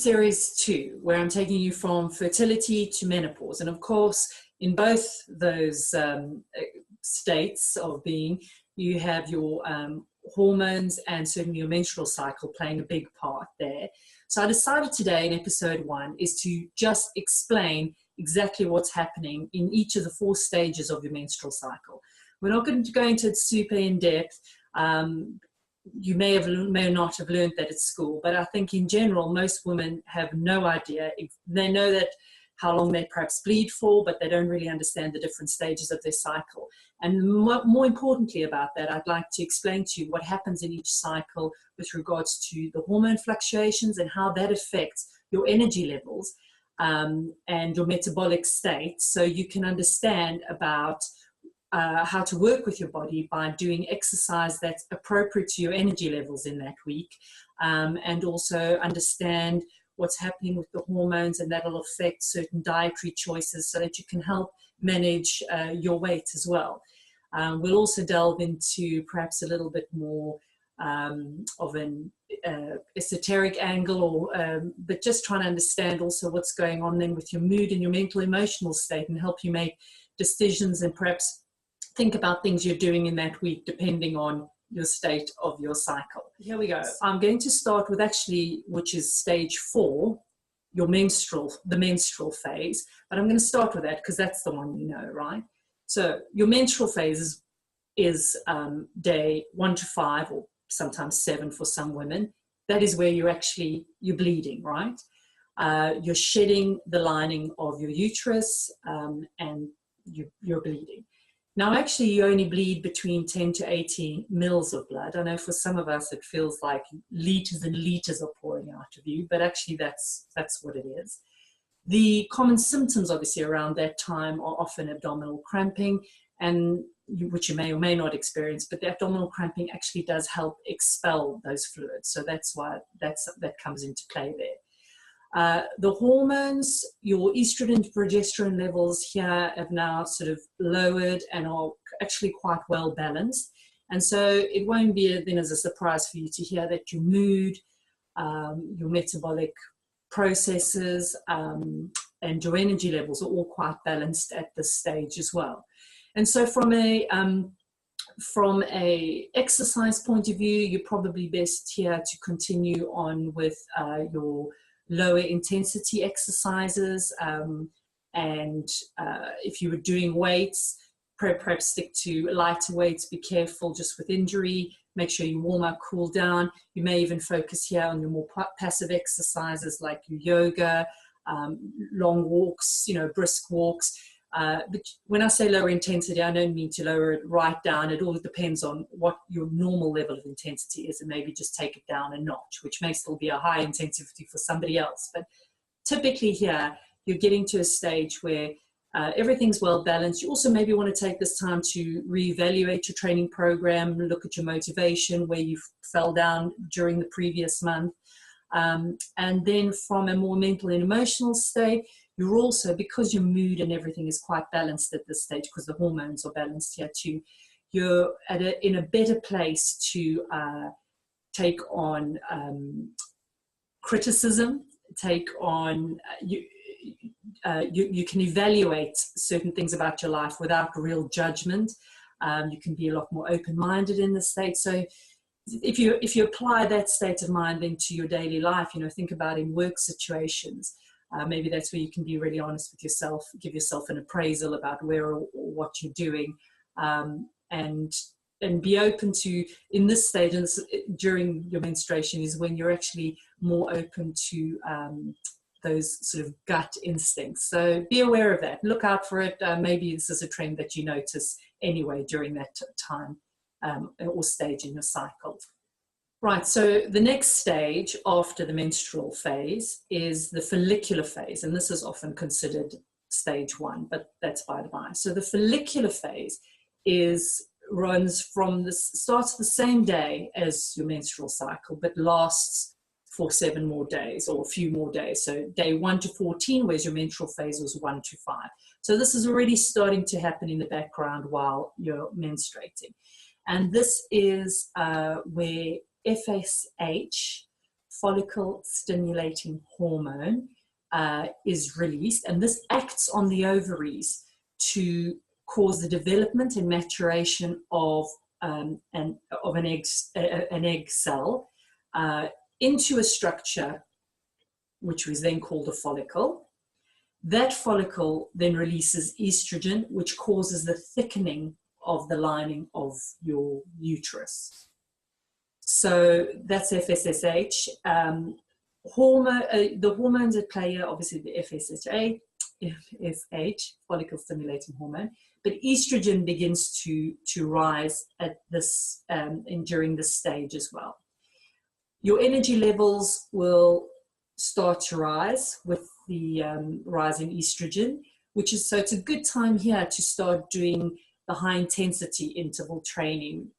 Series 2, where I'm taking you from fertility to menopause. And of course, in both those states of being, you have your hormones and certainly your menstrual cycle playing a big part there. So I decided today in episode 1 is to just explain exactly what's happening in each of the 4 stages of your menstrual cycle. We're not going to go into it super in depth. You may not have learned that at school, but I think in general, most women have no idea. They know that how long they perhaps bleed for, but they don't really understand the different stages of their cycle. And more importantly about that, I'd like to explain to you what happens in each cycle with regards to the hormone fluctuations and how that affects your energy levels and your metabolic state, so you can understand about how to work with your body by doing exercise that's appropriate to your energy levels in that week, and also understand what's happening with the hormones, and that'll affect certain dietary choices so that you can help manage your weight as well. We'll also delve into perhaps a little bit more of an esoteric angle, or but just trying to understand also what's going on then with your mood and your mental emotional state, and help you make decisions and perhaps think about things you're doing in that week depending on your state of your cycle. Here we go. I'm going to start with actually, which is stage 4, the menstrual phase. But I'm going to start with that because that's the one you know, right? So your menstrual phase is day 1 to 5, or sometimes 7 for some women. That is where you're bleeding, right? You're shedding the lining of your uterus, and you're bleeding. Now, actually, you only bleed between 10 to 18 mils of blood. I know for some of us, it feels like liters and liters are pouring out of you, but actually that's what it is. The common symptoms, obviously, around that time are often abdominal cramping, and which you may or may not experience, but the abdominal cramping actually does help expel those fluids. So that's why that comes into play there. The hormones, your estrogen to progesterone levels here have now sort of lowered and are actually quite well balanced. And so it won't be then as a surprise for you to hear that your mood, your metabolic processes, and your energy levels are all quite balanced at this stage as well. And so from a exercise point of view, you're probably best here to continue on with your lower intensity exercises, and if you were doing weights, perhaps stick to lighter weights. Be careful just with injury. Make sure you warm up, cool down. You may even focus here on your more passive exercises like your yoga, long walks, brisk walks. But when I say lower intensity, I don't mean to lower it right down. It all depends on what your normal level of intensity is, and maybe just take it down a notch, which may still be a high intensity for somebody else. But typically here, you're getting to a stage where everything's well balanced. You also maybe want to take this time to reevaluate your training program, look at your motivation, where you fell down during the previous month. And then from a more mental and emotional state, you're also, because your mood and everything is quite balanced at this stage, because the hormones are balanced here too, you're in a better place to take on criticism, take on, you can evaluate certain things about your life without real judgment. You can be a lot more open-minded in this state. So if you apply that state of mind into your daily life, think about in work situations, maybe that's where you can be really honest with yourself, give yourself an appraisal about where or what you're doing, and be open to, in this stage, and during your menstruation is when you're actually more open to those sort of gut instincts. So be aware of that. Look out for it. Maybe this is a trend that you notice anyway during that time or stage in your cycle. Right, so the next stage after the menstrual phase is the follicular phase, and this is often considered stage 1, but that's by the by. So the follicular phase starts the same day as your menstrual cycle, but lasts for 7 more days or a few more days. So day 1 to 14, whereas your menstrual phase was 1 to 5. So this is already starting to happen in the background while you're menstruating. And this is where FSH, follicle stimulating hormone is released, and this acts on the ovaries to cause the development and maturation of an egg cell into a structure which was then called a follicle. That follicle then releases estrogen, which causes the thickening of the lining of your uterus. So that's FSH. The hormones at play here, obviously the FSH, follicle stimulating hormone, but estrogen begins to rise at this during this stage as well. Your energy levels will start to rise with the rise in estrogen, so it's a good time here to start doing the high intensity interval training,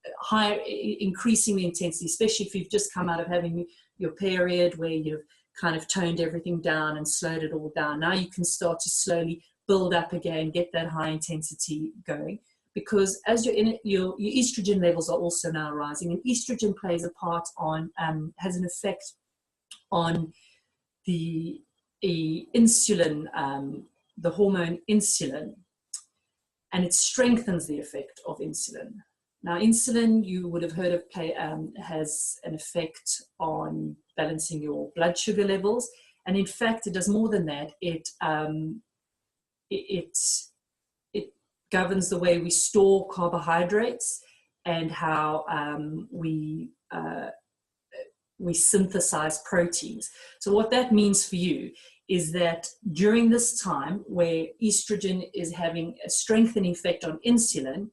increasing the intensity, especially if you've just come out of having your period where you've kind of toned everything down and slowed it all down. Now you can start to slowly build up again, get that high intensity going, because as your estrogen levels are also now rising, and estrogen plays a part on, has an effect on the insulin, the hormone insulin, and it strengthens the effect of insulin. Now, insulin, you would have heard of, has an effect on balancing your blood sugar levels, and in fact, it does more than that. It governs the way we store carbohydrates and how we synthesize proteins. So what that means for you is that during this time where estrogen is having a strengthening effect on insulin,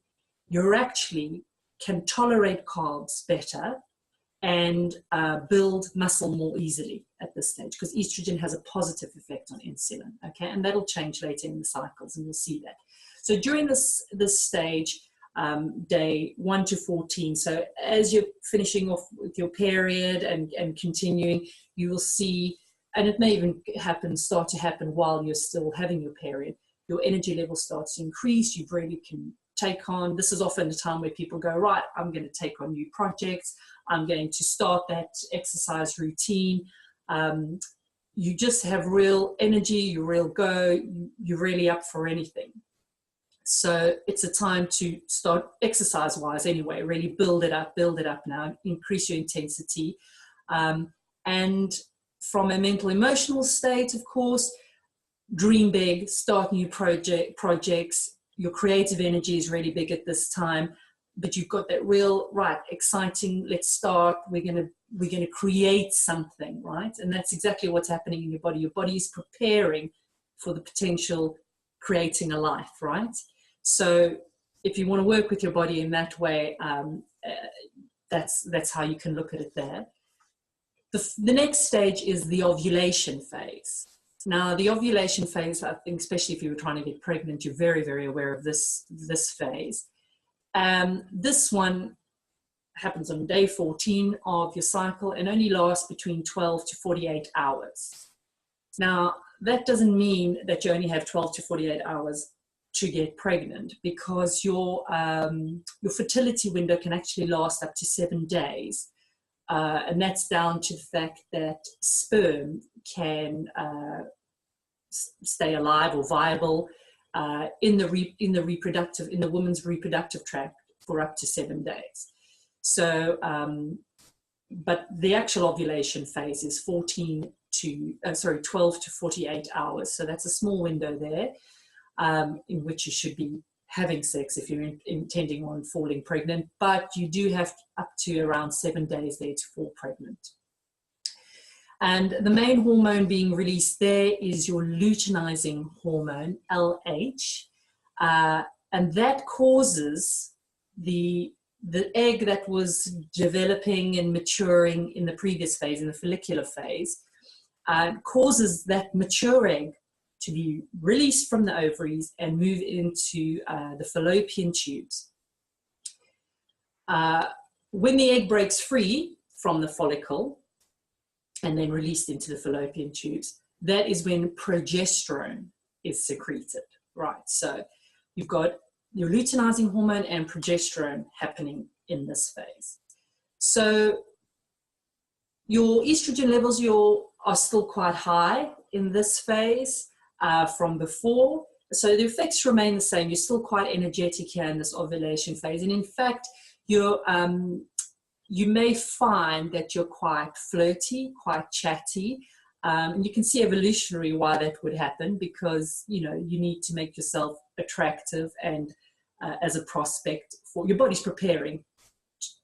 you actually can tolerate carbs better and build muscle more easily at this stage, because estrogen has a positive effect on insulin, okay? And that'll change later in the cycles, and you'll see that. So during this stage, day 1 to 14, so as you're finishing off with your period and continuing, you will see, and it may even start to happen while you're still having your period, your energy level starts to increase. You really can take on, this is often the time where people go, right, I'm going to take on new projects, I'm going to start that exercise routine. You just have real energy, you real go, you're really up for anything. So it's a time to start exercise-wise anyway, really build it up now, increase your intensity. And from a mental emotional state, of course, dream big, start new projects. Your creative energy is really big at this time, but you've got that real, right, exciting, let's start, we're gonna create something, right? And that's exactly what's happening in your body. Your body is preparing for the potential creating a life, right? So if you want to work with your body in that way, that's how you can look at it there. The next stage is the ovulation phase. Now, the ovulation phase, I think, especially if you were trying to get pregnant, you're very, very aware of this phase. This one happens on day 14 of your cycle and only lasts between 12 to 48 hours. Now, that doesn't mean that you only have 12 to 48 hours to get pregnant, because your fertility window can actually last up to 7 days. And that's down to the fact that sperm can stay alive or viable in the woman's reproductive tract for up to 7 days. So, but the actual ovulation phase is 12 to 48 hours. So that's a small window there in which you should be having sex if you're intending on falling pregnant, but you do have up to around 7 days there to fall pregnant. And the main hormone being released there is your luteinizing hormone, LH, and that causes the egg that was developing and maturing in the previous phase, in the follicular phase, causes that mature egg to be released from the ovaries and move into the fallopian tubes. When the egg breaks free from the follicle and then released into the fallopian tubes, that is when progesterone is secreted, right? So you've got your luteinizing hormone and progesterone happening in this phase. So Your estrogen levels are still quite high in this phase from before. So the effects remain the same. You're still quite energetic here in this ovulation phase. And in fact, you may find that you're quite flirty, quite chatty. And you can see evolutionary why that would happen, because, you know, you need to make yourself attractive and as a prospect for your body's preparing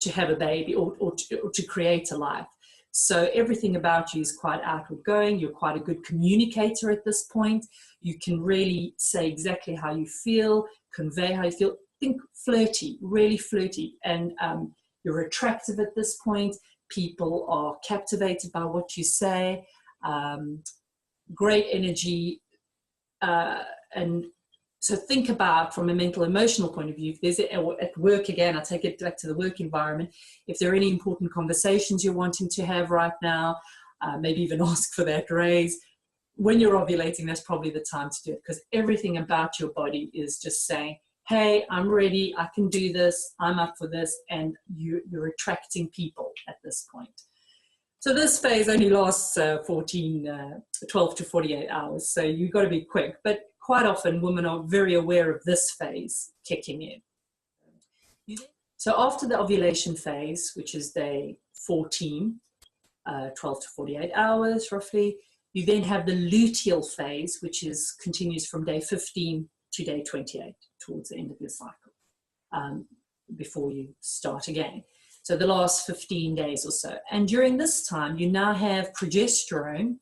to have a baby or to create a life. So everything about you is quite outward going. You're quite a good communicator at this point. You can really say exactly how you feel, convey how you feel. Think flirty, really flirty. And you're attractive at this point. People are captivated by what you say. Great energy. And so think about, from a mental emotional point of view, if there's at work, again, I take it back to the work environment, if there are any important conversations you're wanting to have right now, maybe even ask for that raise. When you're ovulating, that's probably the time to do it, because everything about your body is just saying, hey, I'm ready, I can do this, I'm up for this, and you're attracting people at this point. So this phase only lasts 12 to 48 hours, so you've got to be quick. But quite often, women are very aware of this phase kicking in. So after the ovulation phase, which is day 14, 12 to 48 hours roughly, you then have the luteal phase, which continues from day 15 to day 28, towards the end of your cycle, before you start again. So the last 15 days or so. And during this time, you now have progesterone,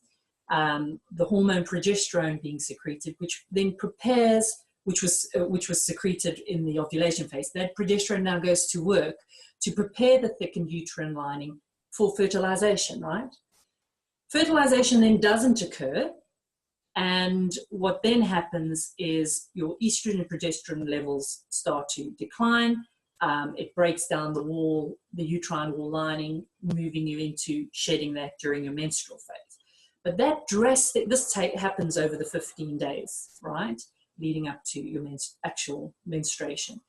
the hormone progesterone being secreted, which then prepares, which was secreted in the ovulation phase. That progesterone now goes to work to prepare the thickened uterine lining for fertilization, right? Fertilization then doesn't occur. And what then happens is your estrogen and progesterone levels start to decline. It breaks down the wall, the uterine wall lining, moving you into shedding that during your menstrual phase. But that this happens over the 15 days, right, leading up to your actual menstruation.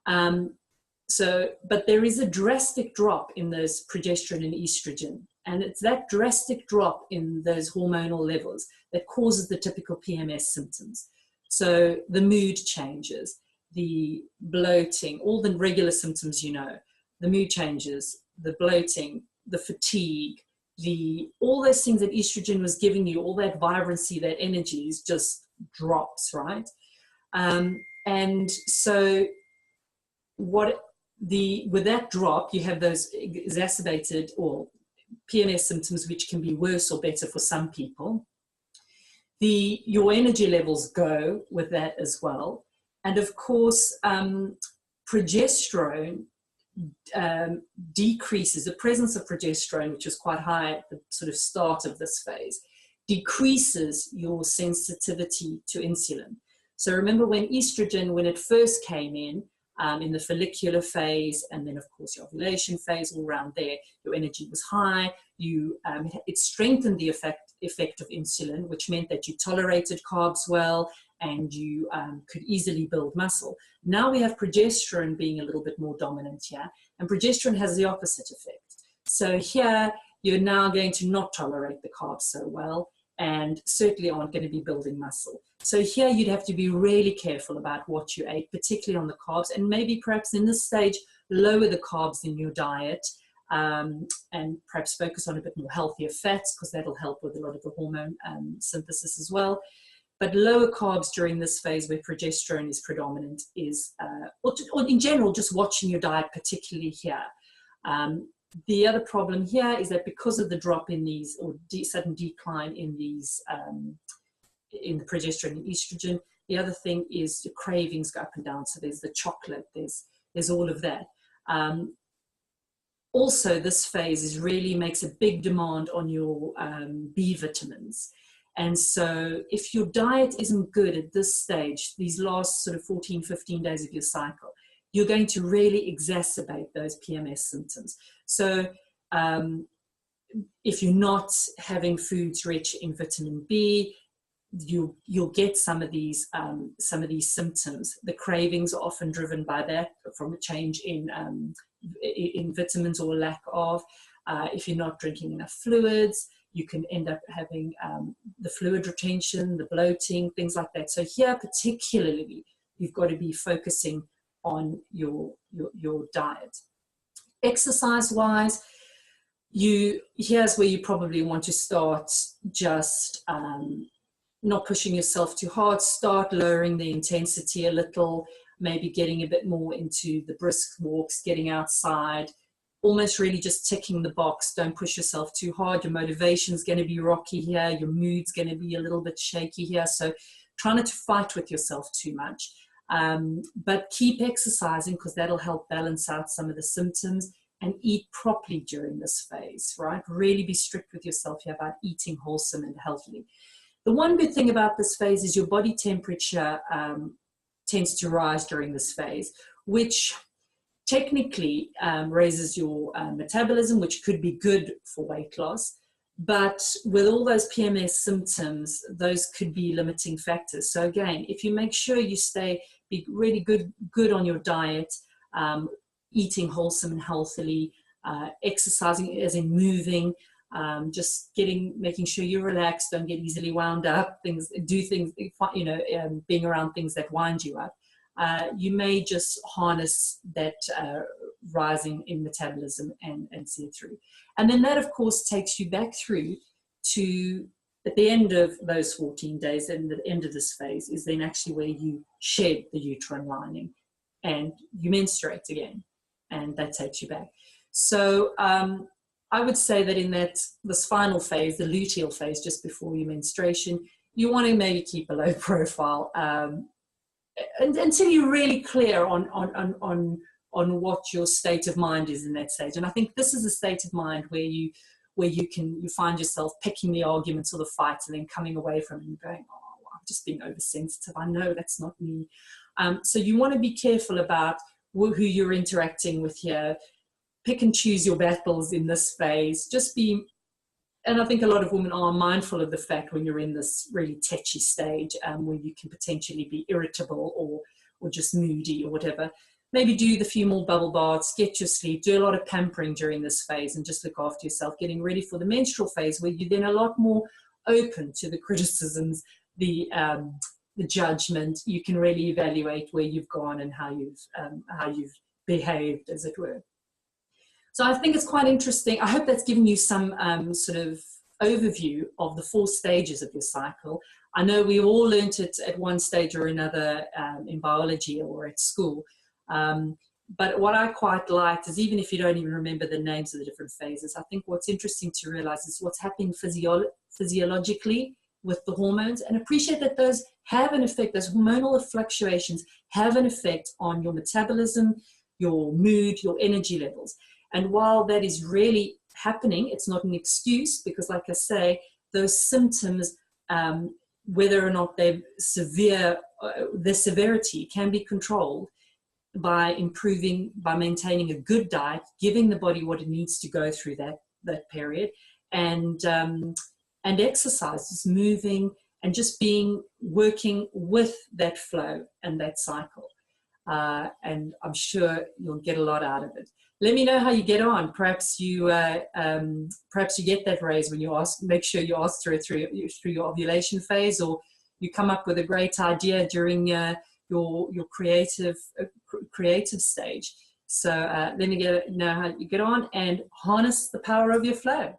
But there is a drastic drop in those progesterone and estrogen, and it's that drastic drop in those hormonal levels that causes the typical PMS symptoms. So the mood changes, the bloating, all the regular symptoms, you know, the mood changes, the bloating, the fatigue, all those things that estrogen was giving you, all that vibrancy, that energy just drops, right? And so with that drop, you have those exacerbated or PMS symptoms, which can be worse or better for some people. Your energy levels go with that as well. And of course, progesterone decreases, the presence of progesterone, which is quite high at the sort of start of this phase, decreases your sensitivity to insulin. So remember, when estrogen, when it first came in the follicular phase, and then of course your ovulation phase, all around there, your energy was high. It strengthened the effect of insulin, which meant that you tolerated carbs well, and you could easily build muscle. Now we have progesterone being a little bit more dominant here, and progesterone has the opposite effect. So here, you're now going to not tolerate the carbs so well, and certainly aren't going to be building muscle. So here you'd have to be really careful about what you ate, particularly on the carbs, and maybe perhaps in this stage, lower the carbs in your diet, and perhaps focus on a bit more healthier fats, because that'll help with a lot of the hormone synthesis as well. But lower carbs during this phase where progesterone is predominant is, or in general, just watching your diet, particularly here. The other problem here is that because of the drop in these, or sudden decline in these, in the progesterone and estrogen, the other thing is the cravings go up and down. So there's the chocolate, there's all of that. Also, this phase really makes a big demand on your B vitamins. And so if your diet isn't good at this stage, these last sort of 14, 15 days of your cycle, you're going to really exacerbate those PMS symptoms. So if you're not having foods rich in vitamin B, you'll get some of these symptoms. The cravings are often driven by that, from a change in vitamins or lack of. If you're not drinking enough fluids, you can end up having the fluid retention, the bloating, things like that. So here particularly, you've got to be focusing on your diet. Exercise-wise, here's where you probably want to start just not pushing yourself too hard. Start lowering the intensity a little, maybe getting a bit more into the brisk walks, getting outside, almost really just ticking the box. Don't push yourself too hard. Your motivation's going to be rocky here. Your mood's going to be a little bit shaky here. So try not to fight with yourself too much. But keep exercising, because that'll help balance out some of the symptoms, and eat properly during this phase, right? Really be strict with yourself here about eating wholesome and healthily. The one good thing about this phase is your body temperature tends to rise during this phase, which technically raises your metabolism, which could be good for weight loss. But with all those PMS symptoms, those could be limiting factors. So again, if you make sure you be really good on your diet, eating wholesome and healthily, exercising as in moving, just making sure you're relaxed, don't get easily wound up, do things, being around things that wind you up. You may just harness that rising in metabolism and see it through. And then that, of course, takes you back through to, at the end of those 14 days, and the end of this phase is then actually where you shed the uterine lining and you menstruate again, and that takes you back. So I would say that in this final phase, the luteal phase, just before your menstruation, you want to maybe keep a low profile until you're really clear on what your state of mind is in that stage. And I think this is a state of mind where you find yourself picking the arguments or the fights and then coming away from it and going, oh, I'm just being oversensitive. I know that's not me. So you want to be careful about who you're interacting with here. Pick and choose your battles in this phase. And I think a lot of women are mindful of the fact when you're in this really tetchy stage, where you can potentially be irritable or just moody or whatever. Maybe do the few more bubble baths, get your sleep, do a lot of pampering during this phase, and just look after yourself, getting ready for the menstrual phase, where you're then a lot more open to the criticisms, the judgment. You can really evaluate where you've gone and how you've behaved, as it were. So I think it's quite interesting. I hope that's given you some sort of overview of the 4 stages of your cycle. I know we all learnt it at one stage or another in biology or at school. But what I quite liked is, even if you don't even remember the names of the different phases, I think what's interesting to realize is what's happening physiologically with the hormones, and appreciate that those have an effect, those hormonal fluctuations have an effect on your metabolism, your mood, your energy levels. And while that is really happening, it's not an excuse, because like I say, those symptoms, whether or not they're severe, their severity can be controlled by maintaining a good diet, giving the body what it needs to go through that period, and exercises, moving, and just working with that flow and that cycle. And I'm sure you'll get a lot out of it. Let me know how you get on. Perhaps you get that raise when you ask. Make sure you ask through your ovulation phase, or you come up with a great idea during your creative stage. So let me know how you get on, and harness the power of your flow.